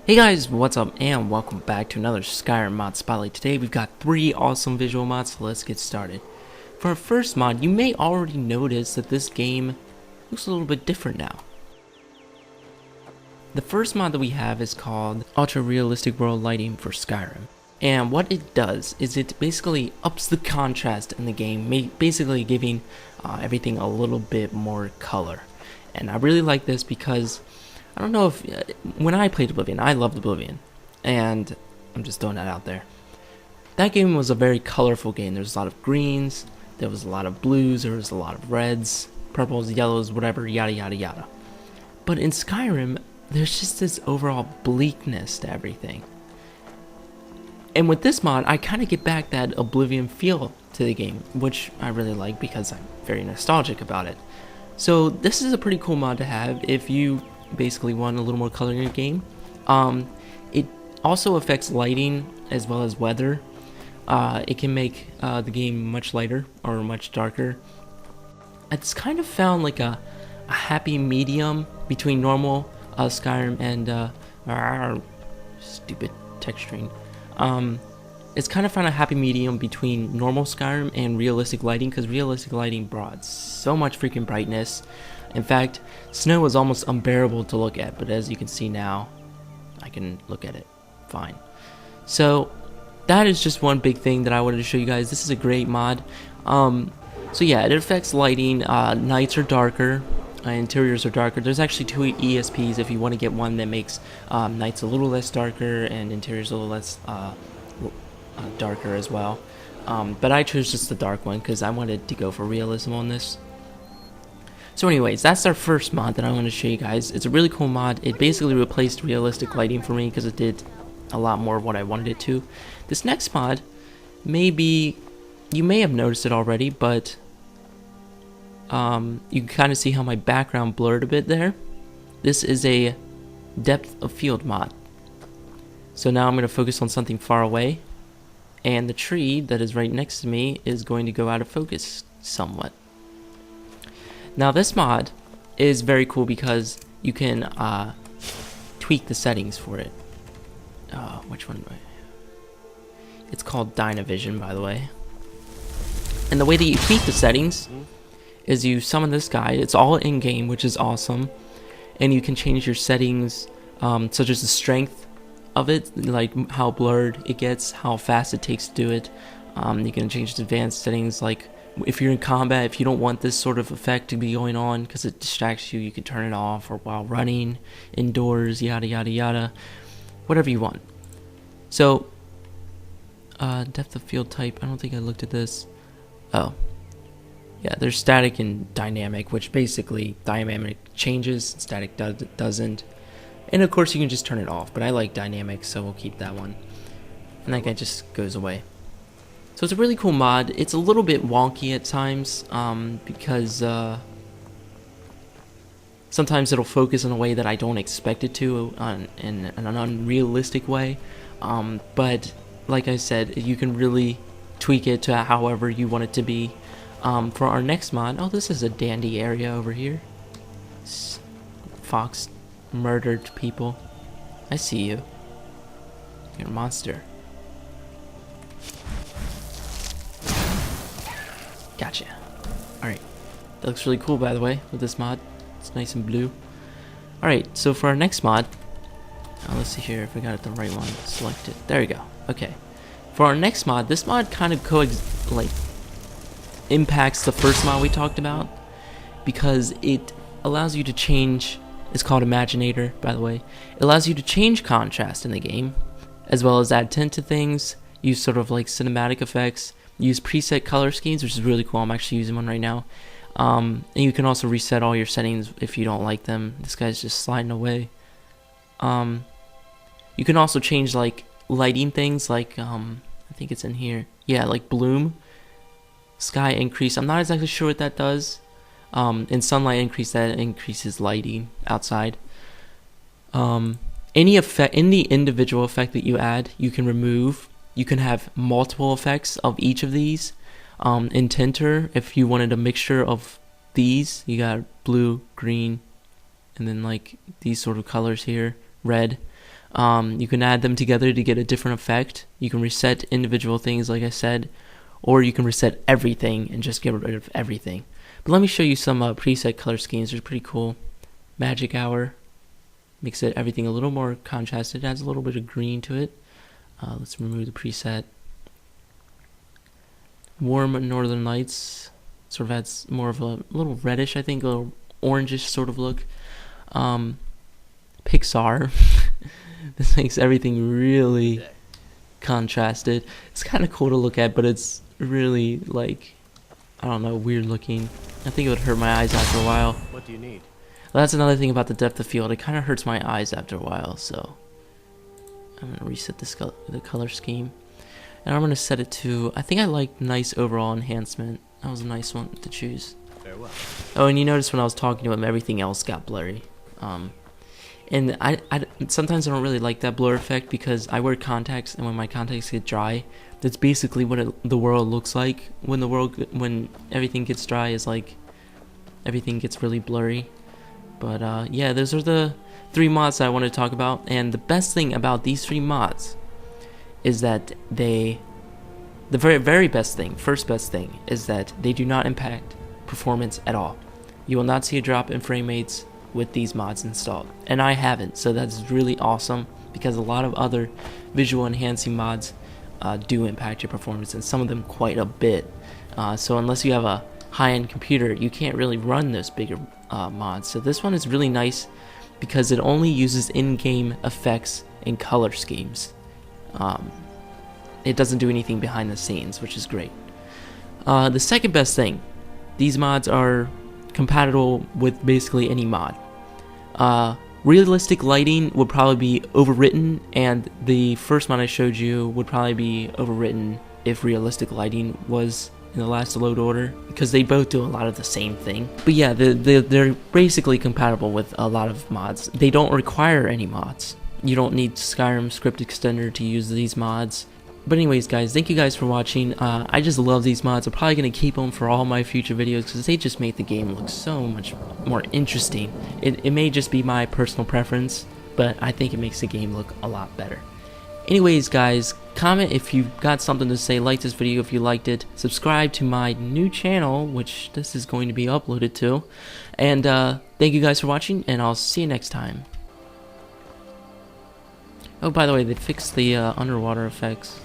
Hey guys, what's up and welcome back to another Skyrim mod spotlight. Today we've got 3 awesome visual mods, so let's get started. For our first mod, you may already notice that this game looks a little bit different now. The first mod that we have is called Ultra Realistic World Lighting for Skyrim. And what it does is it basically ups the contrast in the game, basically giving everything a little bit more color. And I really like this because I don't know if, when I played Oblivion, I loved Oblivion, and I'm just throwing that out there. That game was a very colorful game. There was a lot of greens, there was a lot of blues, there was a lot of reds, purples, yellows, whatever, yada yada yada. But in Skyrim, there's just this overall bleakness to everything. And with this mod, I kind of get back that Oblivion feel to the game, which I really like because I'm very nostalgic about it. So this is a pretty cool mod to have if you basically want a little more color in your game. It also affects lighting as well as weather. It can make the game much lighter or much darker. It's kind of found like a happy medium between normal Skyrim and stupid texturing. It's kind of found a happy medium between normal Skyrim and realistic lighting, because realistic lighting brought so much freaking brightness. In fact, snow was almost unbearable to look at, but as you can see now, I can look at it fine. So that is just one big thing that I wanted to show you guys. This is a great mod. So yeah, it affects lighting. Nights are darker, interiors are darker. There's actually 2 ESPs if you want to get one that makes nights a little less darker and interiors a little less darker as well. But I chose just the dark one because I wanted to go for realism on this. So anyways, that's our first mod that I want to show you guys. It's a really cool mod. It basically replaced realistic lighting for me because it did a lot more of what I wanted it to. This next mod, maybe you may have noticed it already, but you can kind of see how my background blurred a bit there. This is a depth of field mod. So now I'm going to focus on something far away, and the tree that is right next to me is going to go out of focus somewhat. Now this mod is very cool because you can tweak the settings for it. Which one do I? It's called Dynavision, by the way. And the way that you tweak the settings is you summon this guy. It's all in-game, which is awesome. And you can change your settings, such as the strength of it, like how blurred it gets, how fast it takes to do it. You can change the advanced settings, like if you're in combat, if you don't want this sort of effect to be going on because it distracts you, you can turn it off, or while running, indoors, yada yada yada, whatever you want. So, depth of field type, I don't think I looked at this. Oh, yeah, there's static and dynamic, which basically dynamic changes, static doesn't. And of course you can just turn it off, but I like dynamic, so we'll keep that one. And that guy just goes away. So it's a really cool mod. It's a little bit wonky at times, because sometimes it'll focus in a way that I don't expect it to, in an unrealistic way. But like I said, you can really tweak it to however you want it to be. For our next mod, oh, this is a dandy area over here. Fox murdered people. I see you. You're a monster. Gotcha. Alright. That looks really cool, by the way, with this mod. It's nice and blue. Alright, so for our next mod, let's see here if we got it the right one. Select it. There we go. Okay. For our next mod, this mod kind of impacts the first mod we talked about, because it allows you to change. It's called Imaginator, by the way. It allows you to change contrast in the game, as well as add tint to things, use sort of like cinematic effects, use preset color schemes, which is really cool. I'm actually using one right now. And you can also reset all your settings if you don't like them. This guy's just sliding away. You can also change like lighting things, like I think it's in here. Yeah, like bloom, sky increase. I'm not exactly sure what that does. In sunlight increase, that increases lighting outside. Any individual effect that you add, you can remove. You can have multiple effects of each of these. In Tinter, if you wanted a mixture of these, you got blue, green, and then like these sort of colors here, red. You can add them together to get a different effect. You can reset individual things, like I said, or you can reset everything and just get rid of everything. But let me show you some preset color schemes. They're pretty cool. Magic Hour makes it everything a little more contrasted. Adds a little bit of green to it. Let's remove the preset. Warm Northern Lights sort of adds more of a little reddish, I think, a little orangish sort of look. Pixar. This makes everything really contrasted. It's kind of cool to look at, but it's really, like, I don't know, weird looking. I think it would hurt my eyes after a while. What do you need? Well, that's another thing about the depth of field. It kind of hurts my eyes after a while, so I'm going to reset this the color scheme. And I'm going to set it to, I think I like nice overall enhancement. That was a nice one to choose. Farewell. Oh, and you notice when I was talking to him, everything else got blurry. And I sometimes I don't really like that blur effect because I wear contacts, and when my contacts get dry, that's basically what the world looks like when everything gets dry. Is like everything gets really blurry. But yeah, those are the 3 mods I want to talk about. And the best thing about these 3 mods is that the very best thing, first best thing, is that they do not impact performance at all. You will not see a drop in frame rates with these mods installed, and I haven't, so that's really awesome, because a lot of other visual enhancing mods do impact your performance, and some of them quite a bit. So unless you have a high-end computer, you can't really run those bigger mods. So this one is really nice because it only uses in-game effects and color schemes. It doesn't do anything behind the scenes, which is great. The second best thing, these mods are compatible with basically any mod. Realistic lighting would probably be overwritten, and the first mod I showed you would probably be overwritten if realistic lighting was in the last load order, because they both do a lot of the same thing. But yeah, they're basically compatible with a lot of mods. They don't require any mods. You don't need Skyrim script extender to use these mods. But anyways, guys, thank you guys for watching. I just love these mods. I'm probably going to keep them for all my future videos because they just make the game look so much more interesting. It may just be my personal preference, but I think it makes the game look a lot better. Anyways, guys, comment if you've got something to say, like this video if you liked it, subscribe to my new channel, which this is going to be uploaded to, and thank you guys for watching, and I'll see you next time. Oh, by the way, they fixed the underwater effects.